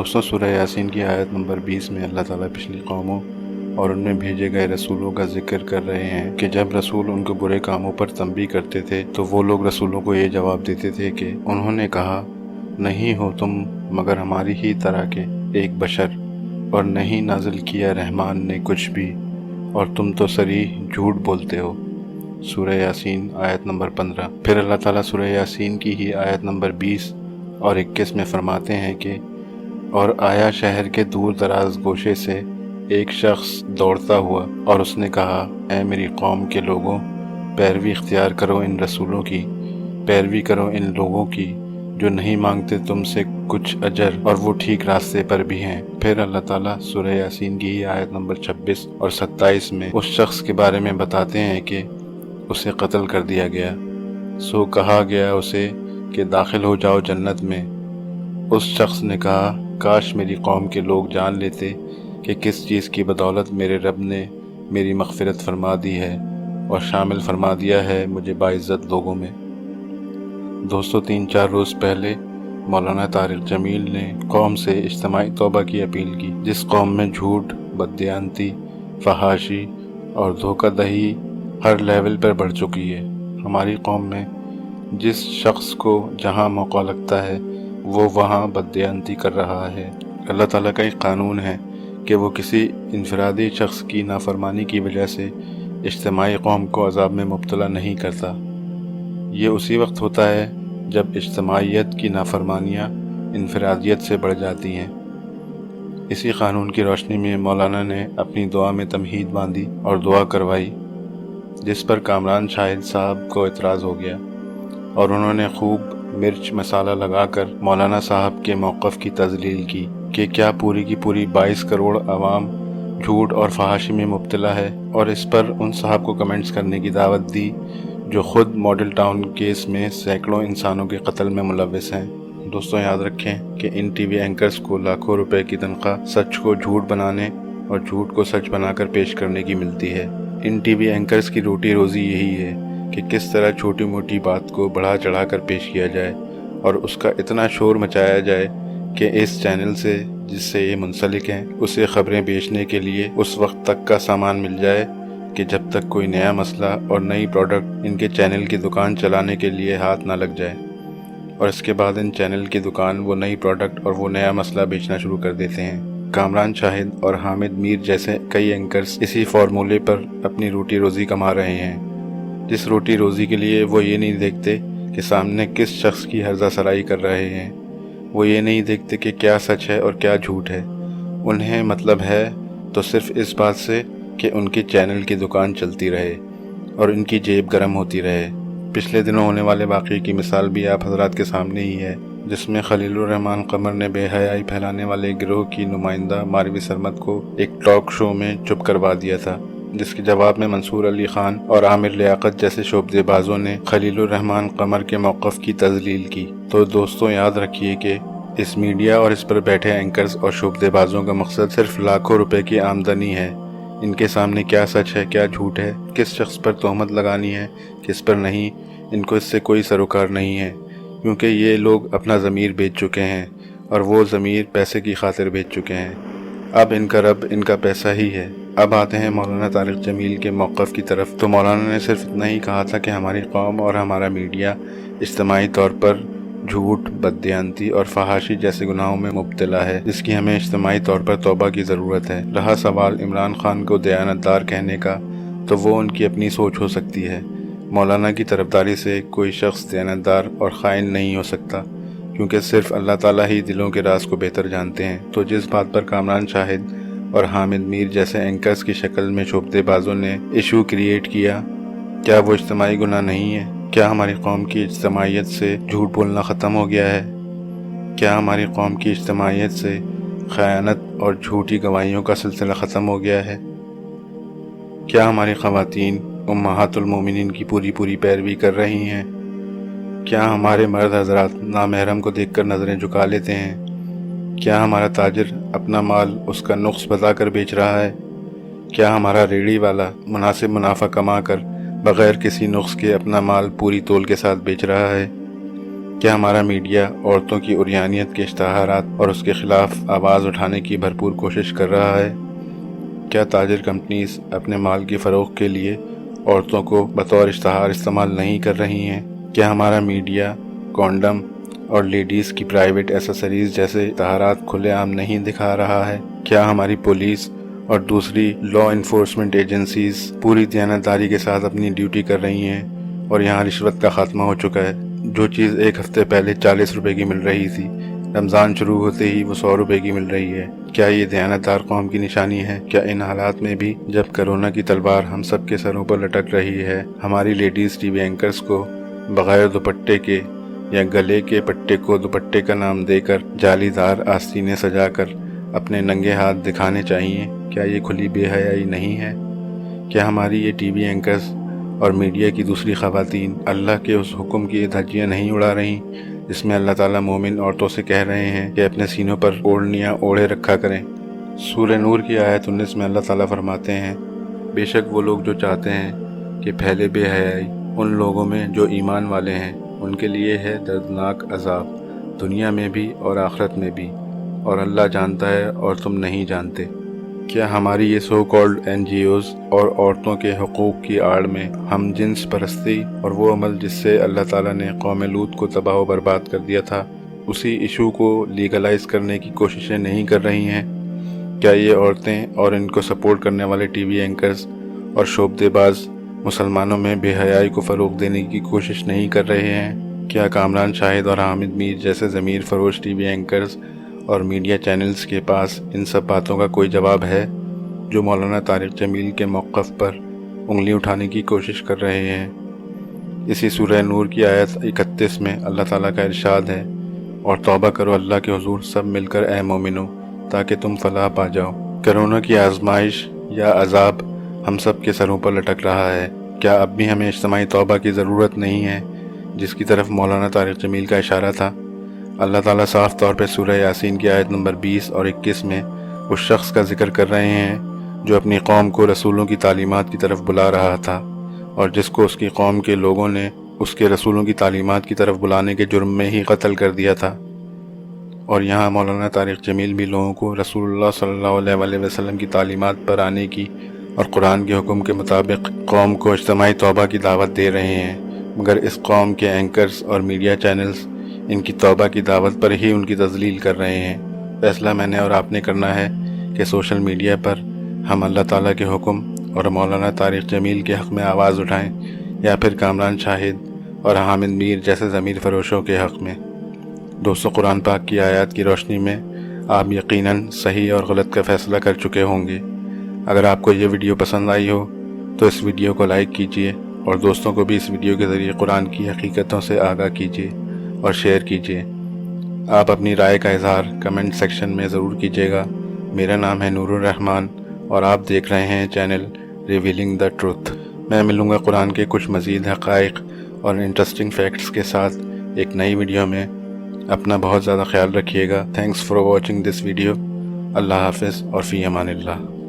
دوستوں، سورہ یاسین کی آیت نمبر 20 میں اللہ تعالیٰ پچھلی قوموں اور ان میں بھیجے گئے رسولوں کا ذکر کر رہے ہیں کہ جب رسول ان کو برے کاموں پر تنبیہ کرتے تھے تو وہ لوگ رسولوں کو یہ جواب دیتے تھے کہ انہوں نے کہا، نہیں ہو تم مگر ہماری ہی طرح کے ایک بشر، اور نہیں نازل کیا رحمان نے کچھ بھی، اور تم تو صریح جھوٹ بولتے ہو۔ سورہ یاسین آیت نمبر 15۔ پھر اللہ تعالیٰ سورہ یاسین کی ہی آیت نمبر 20 اور 21 میں فرماتے ہیں کہ اور آیا شہر کے دور دراز گوشے سے ایک شخص دوڑتا ہوا، اور اس نے کہا، اے میری قوم کے لوگوں، پیروی اختیار کرو ان رسولوں کی، پیروی کرو ان لوگوں کی جو نہیں مانگتے تم سے کچھ اجر اور وہ ٹھیک راستے پر بھی ہیں۔ پھر اللہ تعالیٰ سورہ یاسین کی ہی آیت نمبر 26 اور 27 میں اس شخص کے بارے میں بتاتے ہیں کہ اسے قتل کر دیا گیا، سو کہا گیا اسے کہ داخل ہو جاؤ جنت میں۔ اس شخص نے کہا، کاش میری قوم کے لوگ جان لیتے کہ کس چیز کی بدولت میرے رب نے میری مغفرت فرما دی ہے اور شامل فرما دیا ہے مجھے باعزت لوگوں میں۔ دوستو، 3-4 روز پہلے مولانا طارق جمیل نے قوم سے اجتماعی توبہ کی اپیل کی، جس قوم میں جھوٹ، بددیانتی، فحاشی اور دھوکہ دہی ہر لیول پر بڑھ چکی ہے۔ ہماری قوم میں جس شخص کو جہاں موقع لگتا ہے وہ وہاں بددیانتی کر رہا ہے۔ اللہ تعالیٰ کا ایک قانون ہے کہ وہ کسی انفرادی شخص کی نافرمانی کی وجہ سے اجتماعی قوم کو عذاب میں مبتلا نہیں کرتا۔ یہ اسی وقت ہوتا ہے جب اجتماعیت کی نافرمانیاں انفرادیت سے بڑھ جاتی ہیں۔ اسی قانون کی روشنی میں مولانا نے اپنی دعا میں تمہید باندھی اور دعا کروائی، جس پر کامران شاہد صاحب کو اعتراض ہو گیا، اور انہوں نے خوب مرچ مسالہ لگا کر مولانا صاحب کے موقف کی تذلیل کی کہ کیا پوری کی پوری 22 کروڑ عوام جھوٹ اور فحاشی میں مبتلا ہے، اور اس پر ان صاحب کو کمنٹس کرنے کی دعوت دی جو خود ماڈل ٹاؤن کیس میں سینکڑوں انسانوں کے قتل میں ملوث ہیں۔ دوستوں، یاد رکھیں کہ ان ٹی وی اینکرز کو لاکھوں روپے کی تنخواہ سچ کو جھوٹ بنانے اور جھوٹ کو سچ بنا کر پیش کرنے کی ملتی ہے۔ ان ٹی وی اینکرز کی روٹی روزی یہی ہے کہ کس طرح چھوٹی موٹی بات کو بڑھا چڑھا کر پیش کیا جائے اور اس کا اتنا شور مچایا جائے کہ اس چینل سے جس سے یہ منسلک ہیں اسے خبریں بیچنے کے لیے اس وقت تک کا سامان مل جائے کہ جب تک کوئی نیا مسئلہ اور نئی پروڈکٹ ان کے چینل کی دکان چلانے کے لیے ہاتھ نہ لگ جائے، اور اس کے بعد ان چینل کی دکان وہ نئی پروڈکٹ اور وہ نیا مسئلہ بیچنا شروع کر دیتے ہیں۔ کامران شاہد اور حامد میر جیسے کئی اینکرز اسی فارمولے پر اپنی روٹی روزی کما رہے ہیں، جس روٹی روزی کے لیے وہ یہ نہیں دیکھتے کہ سامنے کس شخص کی ہرزہ سرائی کر رہے ہیں، وہ یہ نہیں دیکھتے کہ کیا سچ ہے اور کیا جھوٹ ہے۔ انہیں مطلب ہے تو صرف اس بات سے کہ ان کے چینل کی دکان چلتی رہے اور ان کی جیب گرم ہوتی رہے۔ پچھلے دنوں ہونے والے واقعے کی مثال بھی آپ حضرات کے سامنے ہی ہے، جس میں خلیل الرحمان قمر نے بے حیائی پھیلانے والے گروہ کی نمائندہ ماروی سرمد کو ایک ٹاک شو میں چپ کروا دیا تھا، جس کے جواب میں منصور علی خان اور عامر لیاقت جیسے شعبدے بازوں نے خلیل الرحمان قمر کے موقف کی تذلیل کی۔ تو دوستوں، یاد رکھیے کہ اس میڈیا اور اس پر بیٹھے اینکرز اور شعبدے بازوں کا مقصد صرف لاکھوں روپے کی آمدنی ہے۔ ان کے سامنے کیا سچ ہے، کیا جھوٹ ہے، کس شخص پر تہمت لگانی ہے، کس پر نہیں، ان کو اس سے کوئی سروکار نہیں ہے، کیونکہ یہ لوگ اپنا ضمیر بیچ چکے ہیں، اور وہ ضمیر پیسے کی خاطر بیچ چکے ہیں۔ اب ان کا رب ان کا پیسہ ہی ہے۔ اب آتے ہیں مولانا طارق جمیل کے موقف کی طرف۔ تو مولانا نے صرف اتنا ہی کہا تھا کہ ہماری قوم اور ہمارا میڈیا اجتماعی طور پر جھوٹ، بددیانتی اور فحاشی جیسے گناہوں میں مبتلا ہے، جس کی ہمیں اجتماعی طور پر توبہ کی ضرورت ہے۔ رہا سوال عمران خان کو دیانتدار کہنے کا، تو وہ ان کی اپنی سوچ ہو سکتی ہے۔ مولانا کی طرفداری سے کوئی شخص دیانتدار اور خائن نہیں ہو سکتا، کیونکہ صرف اللہ تعالیٰ ہی دلوں کے راز کو بہتر جانتے ہیں۔ تو جس بات پر کامران شاہد اور حامد میر جیسے اینکرز کی شکل میں شعبدے بازوں نے ایشو کریٹ کیا، کیا وہ اجتماعی گناہ نہیں ہے؟ کیا ہماری قوم کی اجتماعیت سے جھوٹ بولنا ختم ہو گیا ہے؟ کیا ہماری قوم کی اجتماعیت سے خیانت اور جھوٹی گواہیوں کا سلسلہ ختم ہو گیا ہے؟ کیا ہماری خواتین امہات المومنین کی پوری پیروی کر رہی ہیں؟ کیا ہمارے مرد حضرات نامحرم کو دیکھ کر نظریں جھکا لیتے ہیں؟ کیا ہمارا تاجر اپنا مال اس کا نقص بتا کر بیچ رہا ہے؟ کیا ہمارا ریڑھی والا مناسب منافع کما کر بغیر کسی نقص کے اپنا مال پوری تول کے ساتھ بیچ رہا ہے؟ کیا ہمارا میڈیا عورتوں کی عریانیت کے اشتہارات اور اس کے خلاف آواز اٹھانے کی بھرپور کوشش کر رہا ہے؟ کیا تاجر کمپنیز اپنے مال کی فروخت کے لیے عورتوں کو بطور اشتہار استعمال نہیں کر رہی ہیں؟ کیا ہمارا میڈیا کونڈم اور لیڈیز کی پرائیویٹ ایسیسریز جیسے اشتہارات کھلے عام نہیں دکھا رہا ہے؟ کیا ہماری پولیس اور دوسری لا انفورسمنٹ ایجنسیز پوری دیانتداری کے ساتھ اپنی ڈیوٹی کر رہی ہیں اور یہاں رشوت کا خاتمہ ہو چکا ہے؟ جو چیز ایک ہفتے پہلے 40 روپے کی مل رہی تھی، رمضان شروع ہوتے ہی وہ 100 روپے کی مل رہی ہے۔ کیا یہ دیانتدار قوم کی نشانی ہے؟ کیا ان حالات میں بھی جب کرونا کی تلوار ہم سب کے سروں پر لٹک رہی ہے، ہماری لیڈیز ٹی وی اینکرز کو بغیر دوپٹے کے یا گلے کے پٹے کو دوپٹے کا نام دے کر جالی دار آستینیں سجا کر اپنے ننگے ہاتھ دکھانے چاہیے؟ کیا یہ کھلی بے حیائی نہیں ہے؟ کیا ہماری یہ ٹی وی اینکرز اور میڈیا کی دوسری خواتین اللہ کے اس حکم کی دھجیاں نہیں اڑا رہی جس میں اللہ تعالیٰ مومن عورتوں سے کہہ رہے ہیں کہ اپنے سینوں پر اوڑھنیاں اوڑھے رکھا کریں؟ سورہ نور کی آیت 19 میں اللہ تعالیٰ فرماتے ہیں، بے شک وہ لوگ جو چاہتے ہیں کہ پھیلے بے حیائی ان لوگوں میں جو ایمان والے ہیں، ان کے لیے ہے دردناک عذاب، دنیا میں بھی اور آخرت میں بھی، اور اللہ جانتا ہے اور تم نہیں جانتے۔ کیا ہماری یہ سو کالڈ NGOs اور عورتوں کے حقوق کی آڑ میں ہم جنس پرستی اور وہ عمل جس سے اللہ تعالیٰ نے قوم لوط کو تباہ و برباد کر دیا تھا، اسی ایشو کو لیگلائز کرنے کی کوششیں نہیں کر رہی ہیں؟ کیا یہ عورتیں اور ان کو سپورٹ کرنے والے ٹی وی اینکرز اور شعبدے باز مسلمانوں میں بے حیائی کو فروغ دینے کی کوشش نہیں کر رہے ہیں؟ کیا کامران شاہد اور حامد میر جیسے ضمیر فروش ٹی وی اینکرز اور میڈیا چینلز کے پاس ان سب باتوں کا کوئی جواب ہے جو مولانا طارق جمیل کے موقف پر انگلی اٹھانے کی کوشش کر رہے ہیں؟ اسی سورہ نور کی آیت 31 میں اللہ تعالیٰ کا ارشاد ہے، اور توبہ کرو اللہ کے حضور سب مل کر اے مومنو تاکہ تم فلاح پا جاؤ۔ کرونا کی آزمائش یا عذاب ہم سب کے سروں پر لٹک رہا ہے، کیا اب بھی ہمیں اجتماعی توبہ کی ضرورت نہیں ہے جس کی طرف مولانا طارق جمیل کا اشارہ تھا؟ اللہ تعالیٰ صاف طور پہ سورہ یاسین کی آیت نمبر 20 اور 21 میں اس شخص کا ذکر کر رہے ہیں جو اپنی قوم کو رسولوں کی تعلیمات کی طرف بلا رہا تھا اور جس کو اس کی قوم کے لوگوں نے اس کے رسولوں کی تعلیمات کی طرف بلانے کے جرم میں ہی قتل کر دیا تھا۔ اور یہاں مولانا طارق جمیل بھی لوگوں کو رسول اللہ صلی اللہ علیہ وسلم کی تعلیمات پر آنے کی اور قرآن کے حکم کے مطابق قوم کو اجتماعی توبہ کی دعوت دے رہے ہیں، مگر اس قوم کے اینکرز اور میڈیا چینلز ان کی توبہ کی دعوت پر ہی ان کی تذلیل کر رہے ہیں۔ فیصلہ میں نے اور آپ نے کرنا ہے کہ سوشل میڈیا پر ہم اللہ تعالیٰ کے حکم اور مولانا طارق جمیل کے حق میں آواز اٹھائیں یا پھر کامران شاہد اور حامد میر جیسے ضمیر فروشوں کے حق میں۔ دوستو، قرآن پاک کی آیات کی روشنی میں آپ یقیناً صحیح اور غلط کا فیصلہ کر چکے ہوں گے۔ اگر آپ کو یہ ویڈیو پسند آئی ہو تو اس ویڈیو کو لائک کیجئے اور دوستوں کو بھی اس ویڈیو کے ذریعے قرآن کی حقیقتوں سے آگاہ کیجئے اور شیئر کیجئے۔ آپ اپنی رائے کا اظہار کمنٹ سیکشن میں ضرور کیجئے گا۔ میرا نام ہے نور الرحمان اور آپ دیکھ رہے ہیں چینل ریویلنگ دا ٹروتھ۔ میں ملوں گا قرآن کے کچھ مزید حقائق اور انٹرسٹنگ فیکٹس کے ساتھ ایک نئی ویڈیو میں۔ اپنا بہت زیادہ خیال رکھیے گا۔ Thanks for watching this video. اللہ حافظ اور فی امان اللہ۔